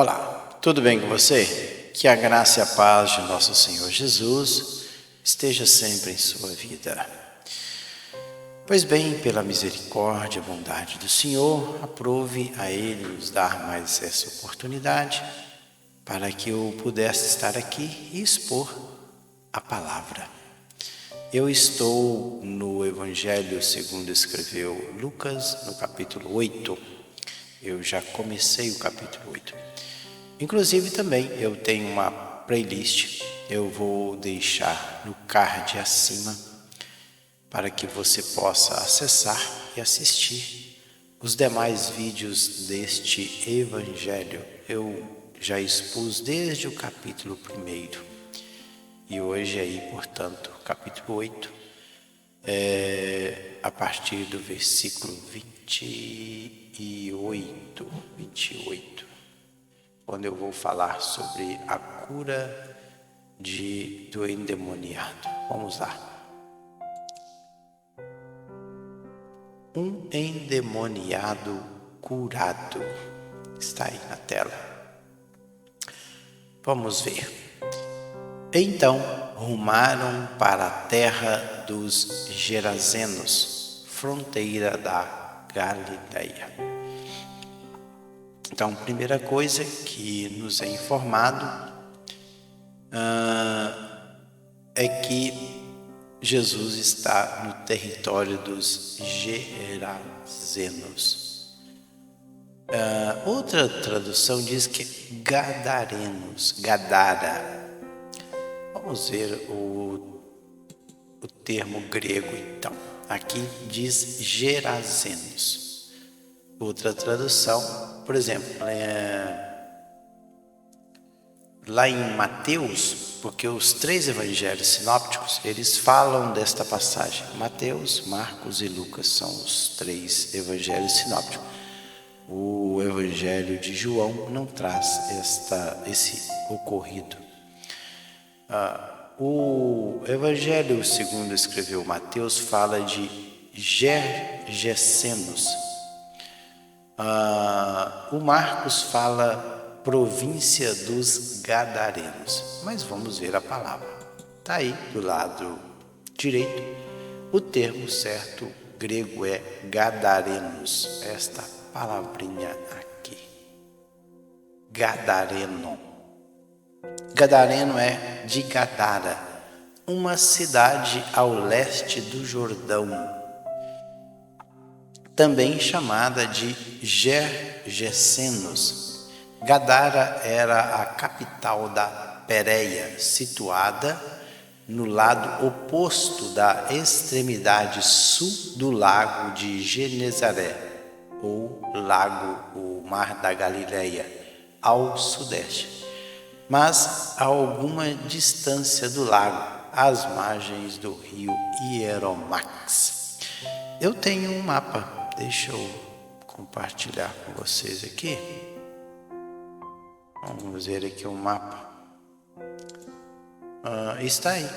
Olá, tudo bem com você? Que a graça e a paz de nosso Senhor Jesus esteja sempre em sua vida. Pois bem, pela misericórdia e bondade do Senhor, aprove a Ele nos dar mais essa oportunidade para que eu pudesse estar aqui e expor a palavra. Eu estou no Evangelho segundo escreveu Lucas, no capítulo 8. Eu já comecei o capítulo 8. Inclusive também eu tenho uma playlist, eu vou deixar no card acima para que você possa acessar e assistir os demais vídeos deste Evangelho. Eu já expus desde o capítulo 1 e hoje aí, portanto, capítulo 8, a partir do versículo 28, quando eu vou falar sobre a cura do endemoniado. Vamos lá. Um endemoniado curado. Está aí na tela. Vamos ver. Então rumaram para a terra dos Gerazenos, fronteira da Galileia. Então, primeira coisa que nos é informado é que Jesus está no território dos Gerazenos. Outra tradução diz que Gadarenos, Gadara. Vamos ver o termo grego, então. Aqui diz Gerazenos. Outra tradução, por exemplo, lá em Mateus, porque os 3 evangelhos sinópticos, eles falam desta passagem. Mateus, Marcos e Lucas são os 3 evangelhos sinópticos. O evangelho de João não traz esse ocorrido. O evangelho segundo escreveu Mateus fala de Gergesenos. O Marcos fala província dos Gadarenos, mas vamos ver a palavra. Está aí do lado direito. O termo certo grego é Gadarenos, esta palavrinha aqui. Gadareno. Gadareno é de Gadara, uma cidade ao leste do Jordão, também chamada de Gergesenos. Gadara era a capital da Pérea, situada no lado oposto da extremidade sul do lago de Genezaré, ou o Mar da Galileia, ao sudeste, mas a alguma distância do lago, às margens do rio Hieromax. Eu tenho um mapa. Deixa eu compartilhar com vocês aqui. Vamos ver aqui o mapa. Está aí.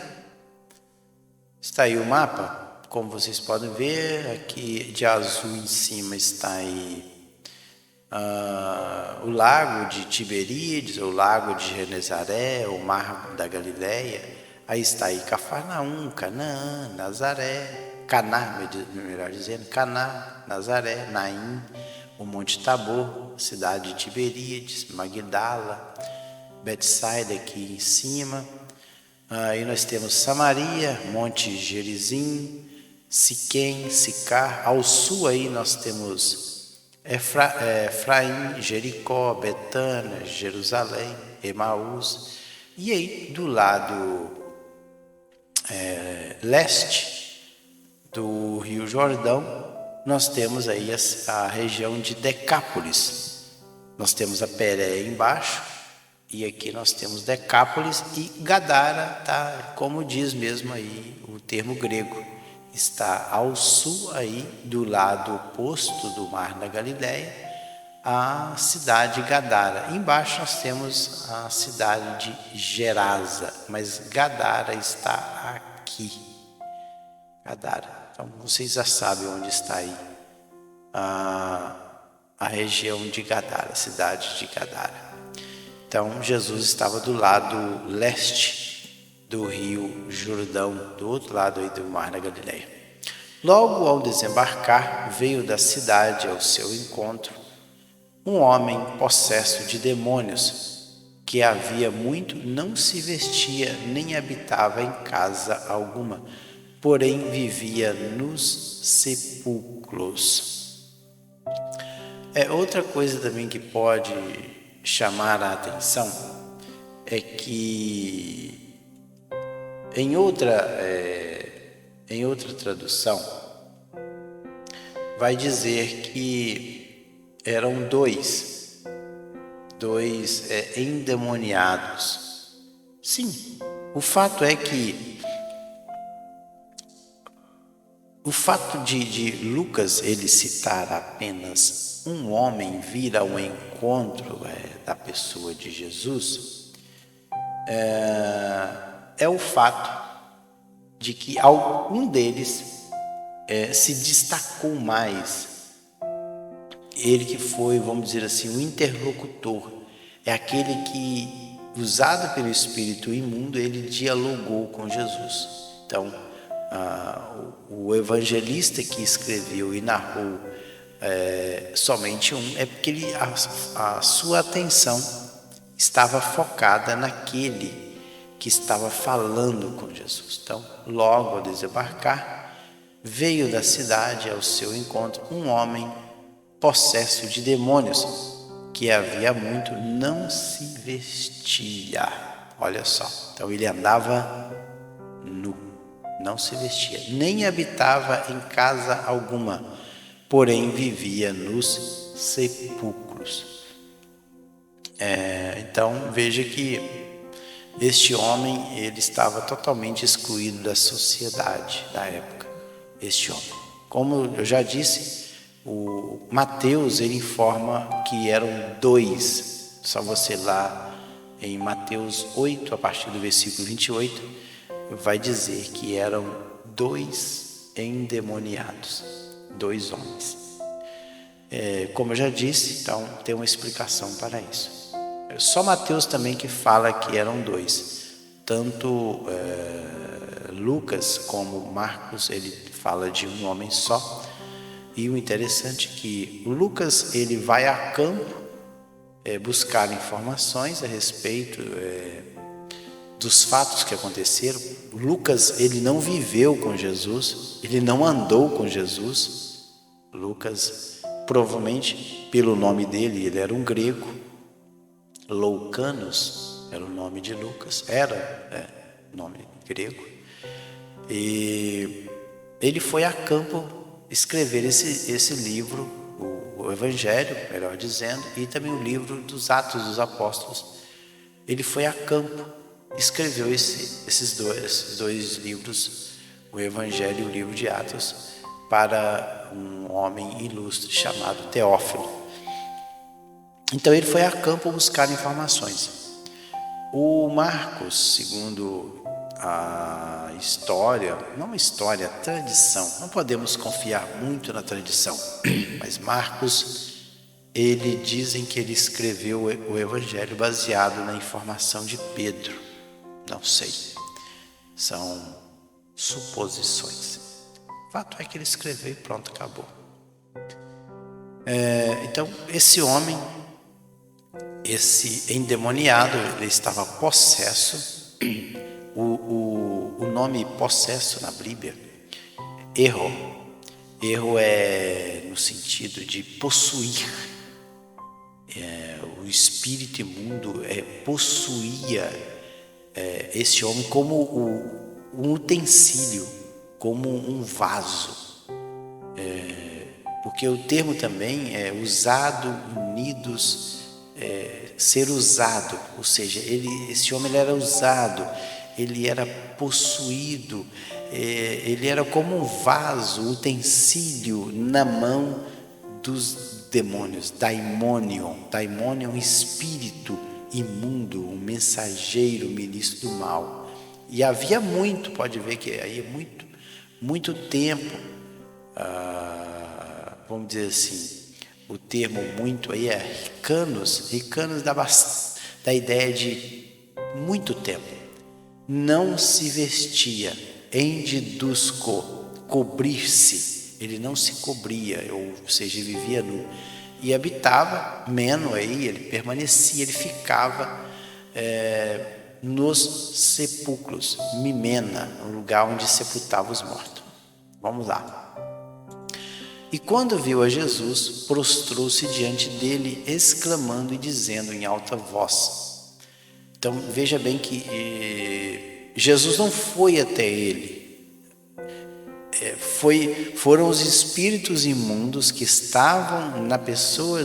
Está aí o mapa. Como vocês podem ver, aqui de azul em cima está aí o lago de Tiberíades, o lago de Genezaré, o mar da Galileia. Aí está aí Cafarnaum, Canaã, Nazaré, Caná, melhor dizendo, Caná, Nazaré, Naim, o Monte Tabor, cidade de Tiberíades, Magdala, Betsaida aqui em cima. Aí nós temos Samaria, Monte Gerizim, Siquém, Sicar. Ao sul aí nós temos Efraim, Jericó, Betânia, Jerusalém, Emaús. E aí do lado leste do Rio Jordão, nós temos aí a região de Decápolis. Nós temos a Pérea embaixo e aqui nós temos Decápolis, e Gadara, tá, como diz mesmo aí o termo grego, está ao sul aí do lado oposto do Mar da Galileia, a cidade de Gadara. Embaixo nós temos a cidade de Gerasa, mas Gadara está aqui. Gadara. Então vocês já sabem onde está aí a região de Gadara, a cidade de Gadara. Então Jesus estava do lado leste do rio Jordão, do outro lado aí do mar da Galileia. Logo ao desembarcar, veio da cidade ao seu encontro um homem possesso de demônios, que havia muito não se vestia nem habitava em casa alguma, porém vivia nos sepulcros. Outra coisa também que pode chamar a atenção é que em outra tradução vai dizer que eram dois endemoniados. Sim, o fato de Lucas ele citar apenas um homem vir ao encontro da pessoa de Jesus é o fato de que algum deles se destacou mais. Ele que foi, vamos dizer assim, o interlocutor, é aquele que, usado pelo espírito imundo, ele dialogou com Jesus. Então, o evangelista que escreveu e narrou somente um, é porque a sua atenção estava focada naquele que estava falando com Jesus. Então, logo ao desembarcar, veio da cidade ao seu encontro um homem possesso de demônios, que havia muito não se vestia. Olha só, então ele andava nu, não se vestia, nem habitava em casa alguma, porém vivia nos sepulcros. Então veja que este homem ele estava totalmente excluído da sociedade da época. Este homem, como eu já disse, o Mateus ele informa que eram dois. Só você lá em Mateus 8, a partir do versículo 28, vai dizer que eram dois endemoniados, dois homens. Como eu já disse, então tem uma explicação para isso. Só Mateus também que fala que eram dois. Tanto Lucas como Marcos, ele fala de um homem só. E o interessante é que Lucas ele vai a campo buscar informações a respeito dos fatos que aconteceram. Lucas ele não viveu com Jesus, ele não andou com Jesus. Lucas, provavelmente pelo nome dele, ele era um grego. Loucanos era o nome de Lucas, nome grego. E ele foi a campo escrever esse livro, o Evangelho, melhor dizendo, e também o livro dos Atos dos Apóstolos. Ele foi a campo, escreveu esses dois livros, o Evangelho e o livro de Atos, para um homem ilustre chamado Teófilo. Então ele foi a campo buscar informações. O Marcos, segundo a história, a tradição, não podemos confiar muito na tradição, mas Marcos, dizem que ele escreveu o Evangelho baseado na informação de Pedro. Não sei, são suposições. O fato é que ele escreveu e pronto, acabou. Então esse homem, esse endemoniado, ele estava possesso. O nome possesso na Bíblia, erro é no sentido de possuir. O espírito imundo possuía esse homem como um utensílio, como um vaso. Porque o termo também é usado, unidos, ser usado, ou seja, esse homem ele era usado, ele era possuído, ele era como um vaso, utensílio na mão dos demônios. Daimonion é um espírito imundo, um mensageiro, ministro do mal. E havia muito, pode ver que aí muito tempo, vamos dizer assim, o termo muito aí é ricanos da ideia de muito tempo. Não se vestia, endidusco, cobrir-se. Ele não se cobria, ou seja, vivia nu. E habitava, meno aí, ele permanecia, ele ficava nos sepulcros, mimena, no lugar onde sepultava os mortos. Vamos lá. E quando viu a Jesus, prostrou-se diante dele, exclamando e dizendo em alta voz. Então veja bem que Jesus não foi até ele. Foram os espíritos imundos que estavam na pessoa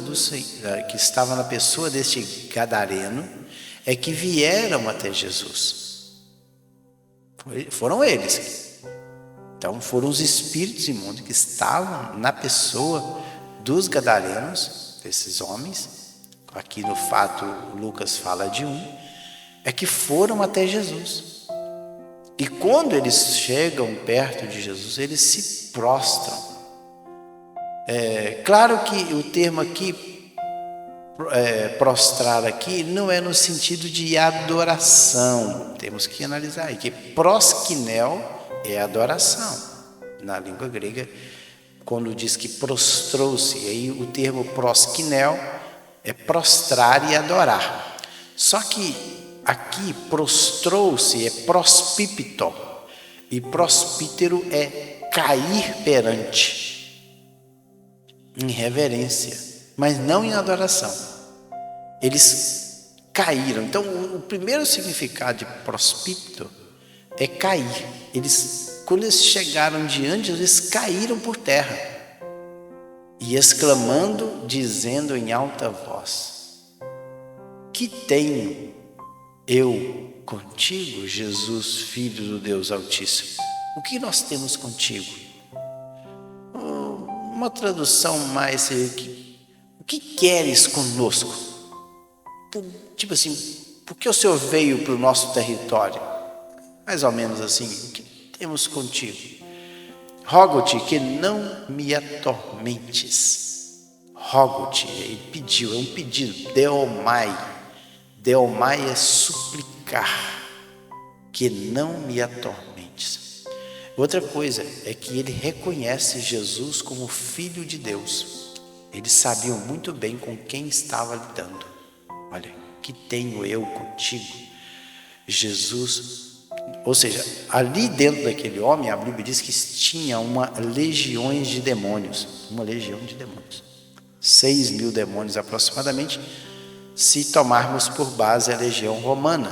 deste gadareno, que vieram até Jesus. Foram eles. Então foram os espíritos imundos que estavam na pessoa dos gadarenos, desses homens. Aqui no fato Lucas fala de que foram até Jesus. E quando eles chegam perto de Jesus, eles se prostram. Claro que o termo aqui, prostrar aqui, não é no sentido de adoração. Temos que analisar aí, que proskinel é adoração. Na língua grega, quando diz que prostrou-se, aí o termo proskinel é prostrar e adorar. Só que aqui prostrou-se é prospipito, e prospítero é cair perante, em reverência, mas não em adoração. Eles caíram. Então o primeiro significado de prospípito é cair. Quando eles chegaram diante, eles caíram por terra e exclamando, dizendo em alta voz: que tenho eu contigo, Jesus, Filho do Deus Altíssimo? O que nós temos contigo? Uma tradução mais, o que queres conosco? Tipo assim, por que o Senhor veio para o nosso território? Mais ou menos assim, o que temos contigo? Rogo-te que não me atormentes. Rogo-te, ele pediu, é um pedido, deomai. Deomai é suplicar, que não me atormentes. Outra coisa é que ele reconhece Jesus como Filho de Deus. Eles sabiam muito bem com quem estava lidando. Olha, que tenho eu contigo? Jesus, ou seja, ali dentro daquele homem, a Bíblia diz que tinha uma legião de demônios. 6.000 demônios aproximadamente, se tomarmos por base a legião romana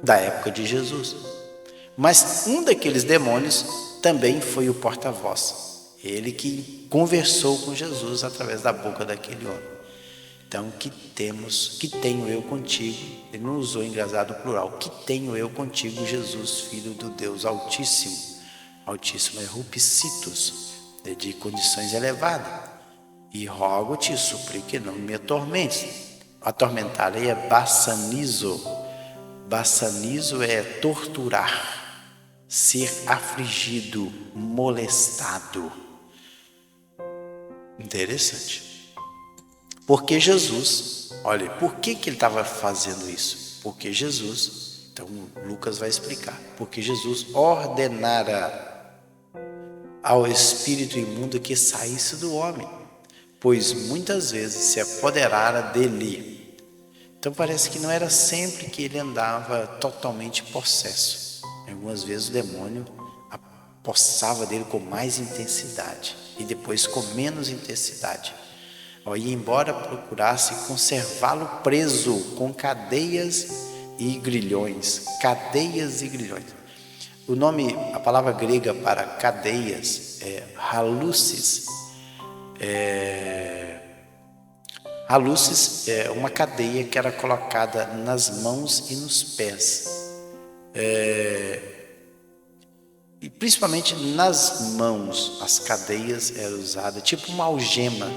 da época de Jesus. Mas um daqueles demônios também foi o porta-voz, ele que conversou com Jesus através da boca daquele homem. Então, que tenho eu contigo? Ele não usou engraçado plural. Que tenho eu contigo, Jesus, Filho do Deus Altíssimo? Altíssimo é rupicitus, de condições elevadas. E rogo-te, suplico que não me atormentes. Atormentar aí é bassanizo. Bassanizo é torturar, ser afligido, molestado. Interessante. Porque Jesus, olha, por que ele estava fazendo isso? Porque Jesus, então Lucas vai explicar, porque Jesus ordenara ao espírito imundo que saísse do homem, pois muitas vezes se apoderara dele. Então parece que não era sempre que ele andava totalmente possesso. Algumas vezes o demônio apossava dele com mais intensidade e depois com menos intensidade. E embora procurasse conservá-lo preso com cadeias e grilhões. Cadeias e grilhões. O nome, a palavra grega para cadeias é halucis. Halucis é uma cadeia que era colocada nas mãos e nos pés. E principalmente nas mãos, as cadeias eram usadas, tipo uma algema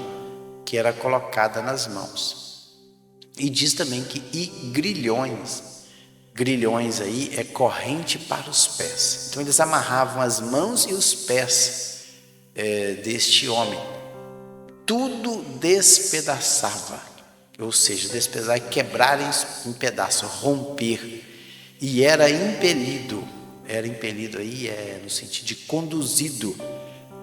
que era colocada nas mãos. E diz também que grilhões aí é corrente para os pés. Então eles amarravam as mãos e os pés deste homem. Tudo despedaçava. ou seja, despesar e quebrar em pedaços, romper, e era impelido aí no sentido de conduzido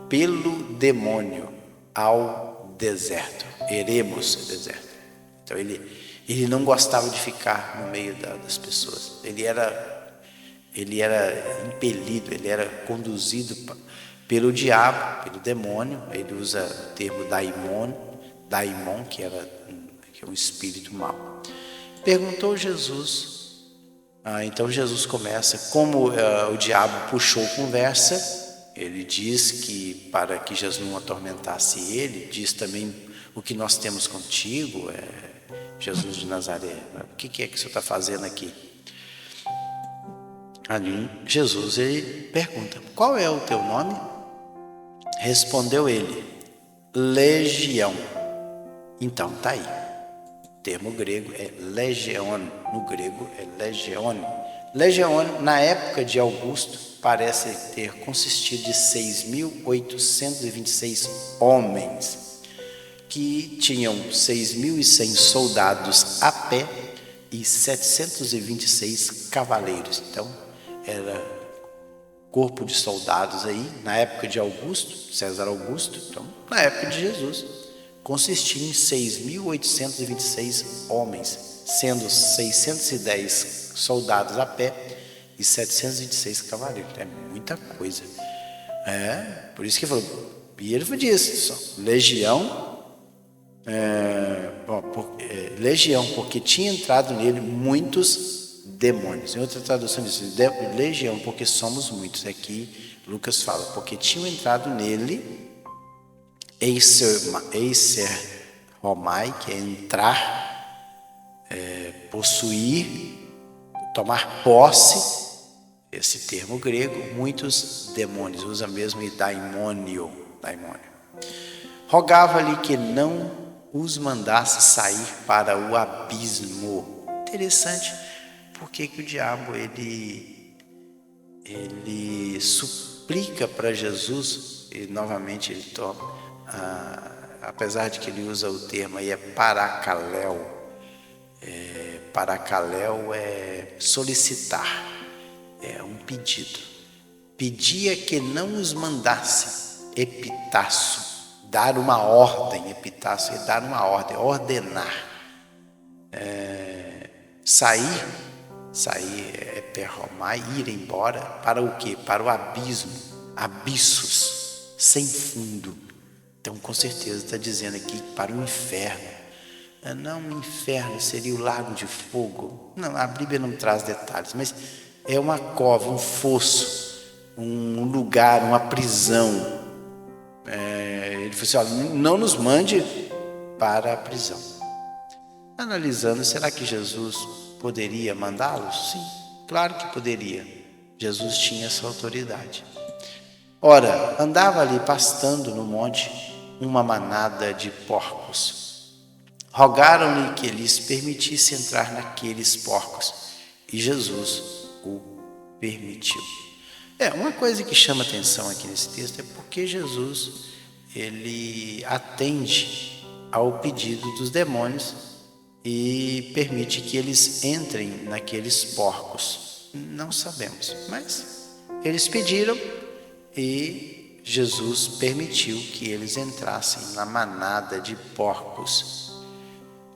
pelo demônio ao deserto, eremos, deserto. Então ele não gostava de ficar no meio das pessoas, ele era impelido, ele era conduzido pelo diabo, pelo demônio. Ele usa o termo daimon, que é um espírito mau. Perguntou Jesus. Então Jesus começa, como o diabo puxou conversa, ele diz que para que Jesus não atormentasse ele, diz também: o que nós temos contigo, Jesus de Nazaré, o que é que o senhor está fazendo aqui? Ali Jesus ele pergunta: qual é o teu nome? Respondeu ele: Legião. Então tá aí, o termo grego é legion, no grego é legion. Legion, na época de Augusto, parece ter consistido de 6.826 homens, que tinham 6.100 soldados a pé e 726 cavaleiros. Então era corpo de soldados aí, na época de Augusto, César Augusto. Então, na época de Jesus, consistia em 6.826 homens, sendo 610 soldados a pé e 726 cavaleiros. É muita coisa. Por isso que ele falou, e ele disse, legião, legião, porque tinha entrado nele muitos demônios. Em outra tradução diz legião, porque somos muitos. Aqui Lucas fala, porque tinham entrado nele, eiser homai, que é entrar, possuir, tomar posse. Esse termo grego, muitos demônios, usa mesmo daimônio. Rogava-lhe que não os mandasse sair para o abismo. Interessante, porque que o diabo ele suplica para Jesus, e novamente ele toma, apesar de que ele usa o termo aí, é paracaléu. Paracaléu é solicitar, é um pedido. Pedia que não os mandasse, epitácio, dar uma ordem, epitácio é dar uma ordem, ordenar. Sair é perromar, ir embora, para o quê? Para o abismo, abissos, sem fundo. Então, com certeza está dizendo aqui para o inferno. Não, o inferno seria o lago de fogo. Não, a Bíblia não traz detalhes, mas é uma cova, um fosso, um lugar, uma prisão. Ele falou assim, não nos mande para a prisão. Analisando, será que Jesus poderia mandá-los? Sim, claro que poderia. Jesus tinha essa autoridade. Ora, andava ali pastando no monte uma manada de porcos. Rogaram-lhe que lhes permitisse entrar naqueles porcos, e Jesus o permitiu. Uma coisa que chama atenção aqui nesse texto é porque Jesus ele atende ao pedido dos demônios e permite que eles entrem naqueles porcos. Não sabemos, mas eles pediram e Jesus permitiu que eles entrassem na manada de porcos.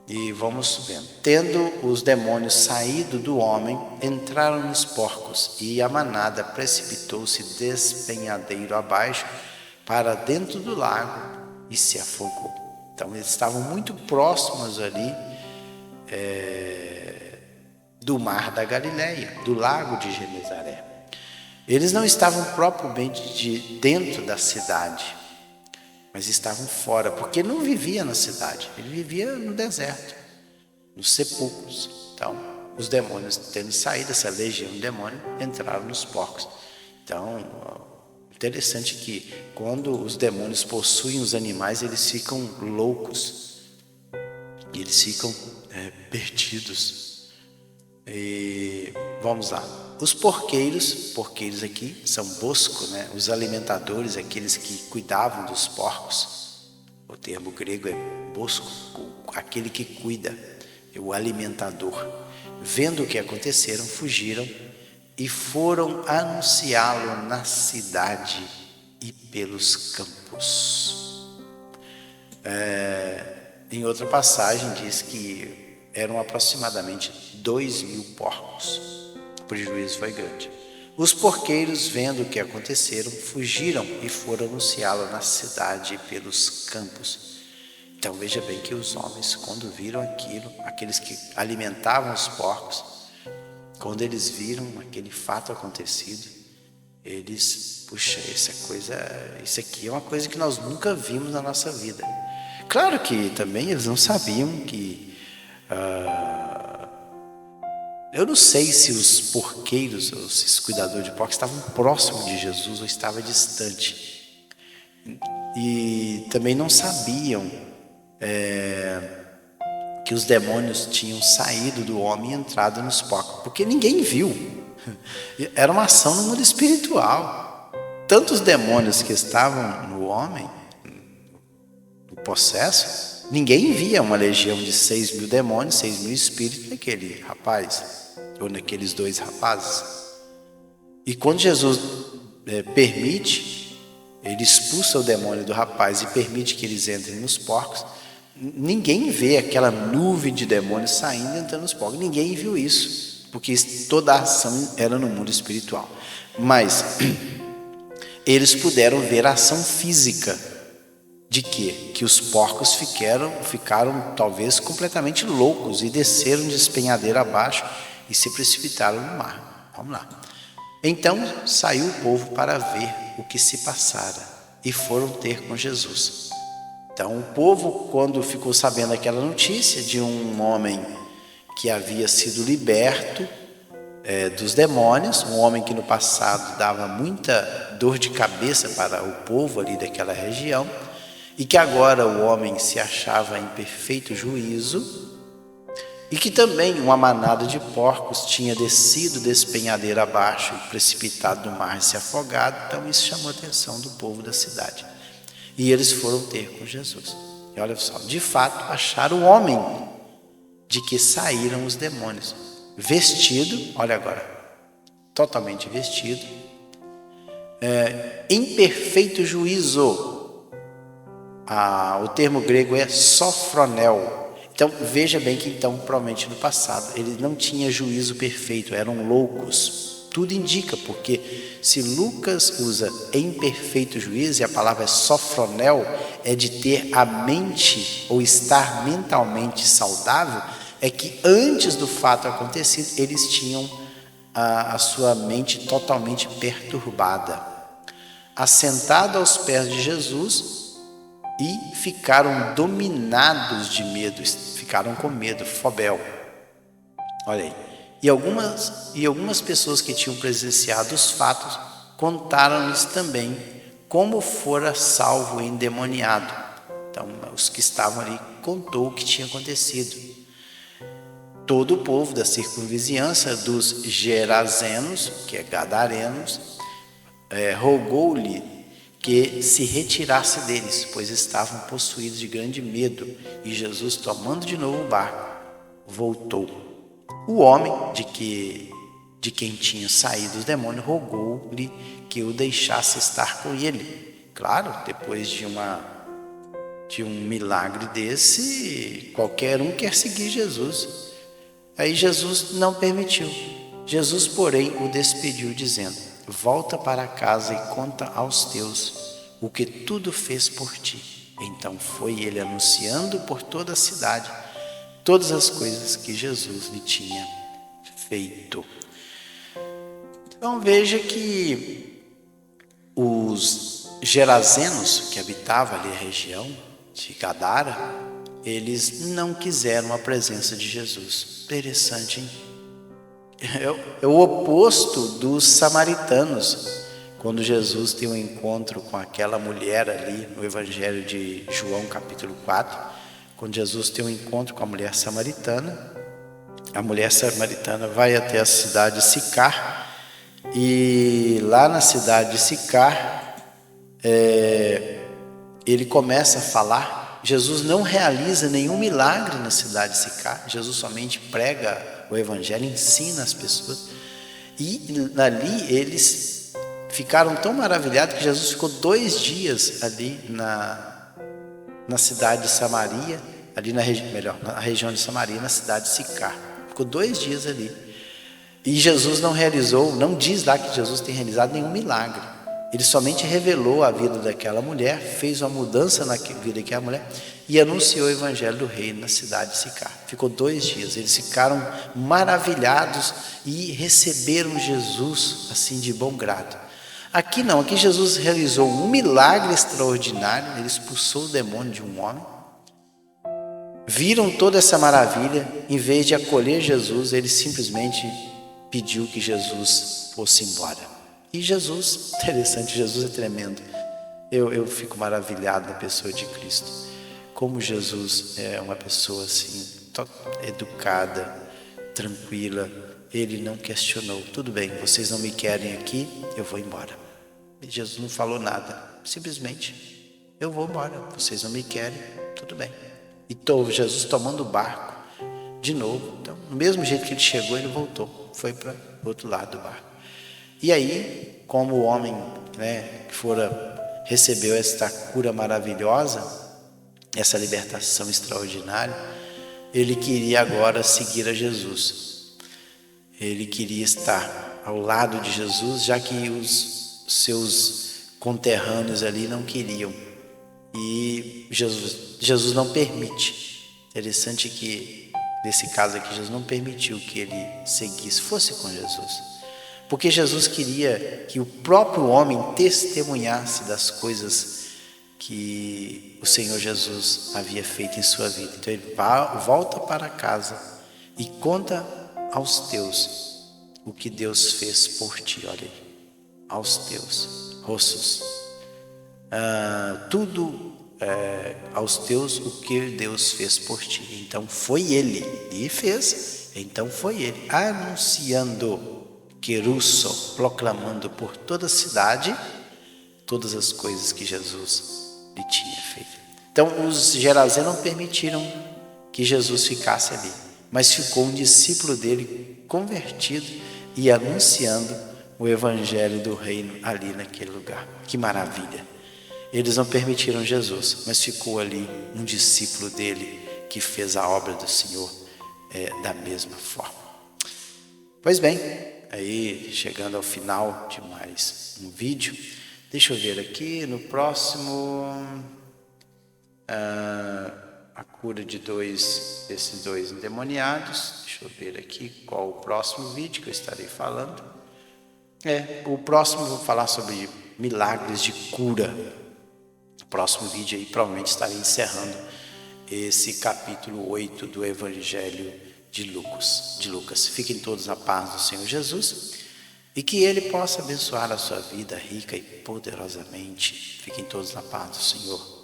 E vamos vendo. Tendo os demônios saído do homem, entraram nos porcos, e a manada precipitou-se despenhadeiro abaixo para dentro do lago e se afogou. Então eles estavam muito próximos ali do mar da Galileia, do lago de Genezaré. Eles não estavam propriamente dentro da cidade, mas estavam fora, porque não vivia na cidade, ele vivia no deserto, nos sepulcros. Então, os demônios, tendo saído, essa legião de demônios, entraram nos porcos. Então, interessante que quando os demônios possuem os animais, eles ficam loucos, eles ficam perdidos. E vamos lá. Os porqueiros aqui são bosco, os alimentadores, aqueles que cuidavam dos porcos. O termo grego é bosco, aquele que cuida, é o alimentador. Vendo o que aconteceram, fugiram e foram anunciá-lo na cidade e pelos campos. Em outra passagem diz que eram aproximadamente 2.000 porcos. O prejuízo foi grande. Os porqueiros, vendo o que aconteceram, fugiram e foram anunciá-lo na cidade e pelos campos. Então veja bem que os homens, quando viram aquilo, aqueles que alimentavam os porcos, quando eles viram aquele fato acontecido, eles, puxa, isso aqui é uma coisa que nós nunca vimos na nossa vida. Claro que também eles não sabiam que... eu não sei se os porqueiros, ou se os cuidadores de porcos estavam próximos de Jesus ou estavam distante. E também não sabiam que os demônios tinham saído do homem e entrado nos porcos, porque ninguém viu. Era uma ação no mundo espiritual. Tantos demônios que estavam no homem, no possesso, ninguém via uma legião de 6.000 demônios, 6.000 espíritos naquele rapaz, ou naqueles 2 rapazes. E quando Jesus permite, ele expulsa o demônio do rapaz e permite que eles entrem nos porcos, ninguém vê aquela nuvem de demônios saindo e entrando nos porcos. Ninguém viu isso, porque toda a ação era no mundo espiritual. Mas eles puderam ver a ação física de quê? Que os porcos ficaram talvez completamente loucos e desceram de despenhadeiro abaixo e se precipitaram no mar. Vamos lá. Então saiu o povo para ver o que se passara e foram ter com Jesus. Então o povo, quando ficou sabendo aquela notícia de um homem que havia sido liberto dos demônios, um homem que no passado dava muita dor de cabeça para o povo ali daquela região, e que agora o homem se achava em perfeito juízo, e que também uma manada de porcos tinha descido despenhadeiro abaixo e precipitado no mar e se afogado. Então isso chamou a atenção do povo da cidade. E eles foram ter com Jesus. E olha só, de fato acharam o homem de que saíram os demônios, vestido, olha agora, totalmente vestido, em perfeito juízo. O termo grego é sofronel. Então veja bem que provavelmente no passado ele não tinha juízo perfeito, eram loucos. Tudo indica, porque se Lucas usa em perfeito juízo, e a palavra sofronel é de ter a mente ou estar mentalmente saudável, é que antes do fato acontecido eles tinham a sua mente totalmente perturbada. Assentado aos pés de Jesus, e ficaram dominados de medo, ficaram com medo, fobel. Olha aí. E algumas pessoas que tinham presenciado os fatos contaram-lhes também como fora salvo o endemoniado. Então, os que estavam ali contou o que tinha acontecido. Todo o povo da circunvizinhança dos Gerazenos, que é Gadarenos, rogou-lhe que se retirasse deles, pois estavam possuídos de grande medo. E Jesus, tomando de novo o barco, voltou. O homem de quem tinha saído os demônios rogou-lhe que o deixasse estar com ele. Claro, depois de um milagre desse, qualquer um quer seguir Jesus. Aí Jesus não permitiu. Jesus, porém, o despediu, dizendo: volta para casa e conta aos teus o que tudo fez por ti. Então foi ele anunciando por toda a cidade todas as coisas que Jesus lhe tinha feito. Então veja que os Gerazenos, que habitavam ali a região de Gadara, eles não quiseram a presença de Jesus. Interessante, hein? É o oposto dos samaritanos. Quando Jesus tem um encontro com aquela mulher ali no Evangelho de João capítulo 4, quando Jesus tem um encontro com a mulher samaritana, a mulher samaritana vai até a cidade de Sicar, e lá na cidade de Sicar, ele começa a falar, Jesus não realiza nenhum milagre na cidade de Sicar. Jesus somente prega o evangelho, ensina as pessoas. E ali eles ficaram tão maravilhados que Jesus ficou 2 dias ali na cidade de Samaria, ali na região de Samaria, na cidade de Sicar. Ficou 2 dias ali. E Jesus não realizou, não diz lá que Jesus tem realizado nenhum milagre. Ele somente revelou a vida daquela mulher, fez uma mudança na vida daquela mulher e anunciou o evangelho do reino na cidade de Sicar. Ficou 2 dias, eles ficaram maravilhados e receberam Jesus assim de bom grado. Aqui não, aqui Jesus realizou um milagre extraordinário, ele expulsou o demônio de um homem. Viram toda essa maravilha, em vez de acolher Jesus, ele simplesmente pediu que Jesus fosse embora. E Jesus, interessante, Jesus é tremendo. Eu fico maravilhado na pessoa de Cristo. Como Jesus é uma pessoa assim, educada, tranquila. Ele não questionou. Tudo bem, vocês não me querem aqui, eu vou embora. E Jesus não falou nada. Simplesmente, eu vou embora. Vocês não me querem, tudo bem. E Jesus tomando o barco de novo. Então, do mesmo jeito que ele chegou, ele voltou. Foi para o outro lado do barco. E aí, como o homem, que recebeu esta cura maravilhosa, essa libertação extraordinária, ele queria agora seguir a Jesus. Ele queria estar ao lado de Jesus, já que os seus conterrâneos ali não queriam. E Jesus não permite. Interessante que, nesse caso aqui, Jesus não permitiu que ele seguisse, fosse com Jesus. Porque Jesus queria que o próprio homem testemunhasse das coisas que o Senhor Jesus havia feito em sua vida. Então ele volta para casa e conta aos teus o que Deus fez por ti. Olha aí, aos teus rostos, aos teus o que Deus fez por ti. Então foi ele, e fez, então foi ele, anunciando, querusso, proclamando por toda a cidade todas as coisas que Jesus lhe tinha feito. Então os Gerazenos não permitiram que Jesus ficasse ali, mas ficou um discípulo dele convertido e anunciando o evangelho do reino ali naquele lugar. Que maravilha! Eles não permitiram Jesus, mas ficou ali um discípulo dele que fez a obra do Senhor da mesma forma. Pois bem, aí chegando ao final de mais um vídeo, deixa eu ver aqui no próximo, a cura desses dois endemoniados. Deixa eu ver aqui qual o próximo vídeo que eu estarei falando. O próximo eu vou falar sobre milagres de cura. No próximo vídeo aí provavelmente estarei encerrando esse capítulo 8 do Evangelho de Lucas. Fiquem todos na paz do Senhor Jesus e que Ele possa abençoar a sua vida rica e poderosamente. Fiquem todos na paz do Senhor.